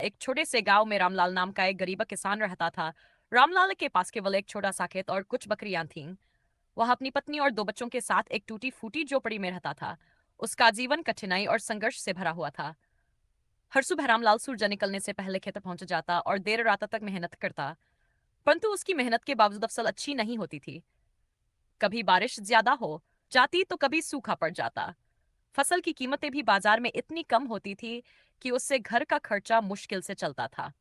एक छोटे से गांव में रामलाल नाम का एक गरीब किसान रहता था। रामलाल के पास केवल एक छोटा सा खेत और कुछ बकरियां थीं। वह अपनी पत्नी और दो बच्चों के साथ एक टूटी फूटी झोपड़ी में रहता था। उसका जीवन कठिनाई और संघर्ष से भरा हुआ था। हर सुबह रामलाल सूरज निकलने से पहले खेत पहुंच जाता और देर रात तक मेहनत करता। परंतु उसकी मेहनत के बावजूद फसल अच्छी नहीं होती थी। कभी बारिश ज्यादा हो जाती तो कभी सूखा पड़ जाता। फसल की कीमतें भी बाजार में इतनी कम होती थी कि उससे घर का खर्चा मुश्किल से चलता था।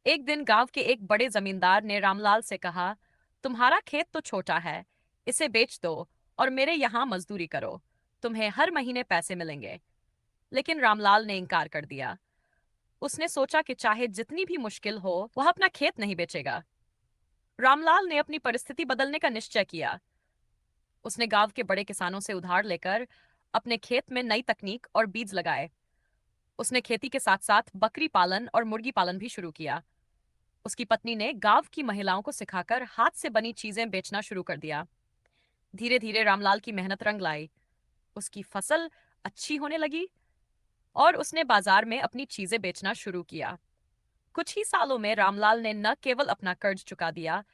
एक दिन गांव के एक बड़े जमींदार ने रामलाल से कहा, तुम्हारा खेत तो छोटा है, इसे बेच दो और मेरे यहाँ मजदूरी करो, तुम्हें हर महीने पैसे मिलेंगे। लेकिन रामलाल ने इनकार कर दिया। उसने सोचा कि चाहे जितनी भी मुश्किल हो वह अपना खेत नहीं बेचेगा। रामलाल ने अपनी परिस्थिति बदलने का निश्चय किया। उसने गांव के बड़े किसानों से उधार लेकर अपने खेत में नई तकनीक और बीज लगाए। उसने खेती के साथ साथ बकरी पालन और मुर्गी पालन भी शुरू किया। उसकी पत्नी ने गांव की महिलाओं को सिखाकर हाथ से बनी चीजें बेचना शुरू कर दिया। धीरे धीरे रामलाल की मेहनत रंग लाई। उसकी फसल अच्छी होने लगी और उसने बाजार में अपनी चीजें बेचना शुरू किया। कुछ ही सालों में रामलाल ने न केवल अपना कर्ज चुका दिया,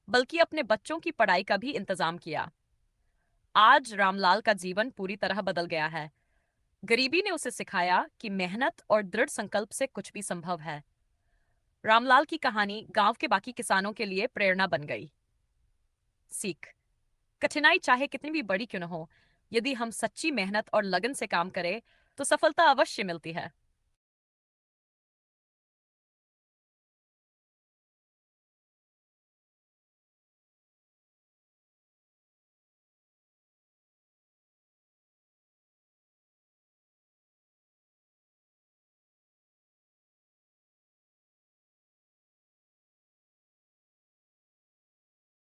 बल्कि अपने बच्चों की पढ़ाई का भी इंतजाम किया। आज रामलाल का जीवन पूरी तरह बदल गया है। गरीबी ने उसे सिखाया कि मेहनत और दृढ़ संकल्प से कुछ भी संभव है। रामलाल की कहानी गांव के बाकी किसानों के लिए प्रेरणा बन गई। सीख। कठिनाई चाहे कितनी भी बड़ी क्यों न हो, यदि हम सच्ची मेहनत और लगन से काम करें तो सफलता अवश्य मिलती है।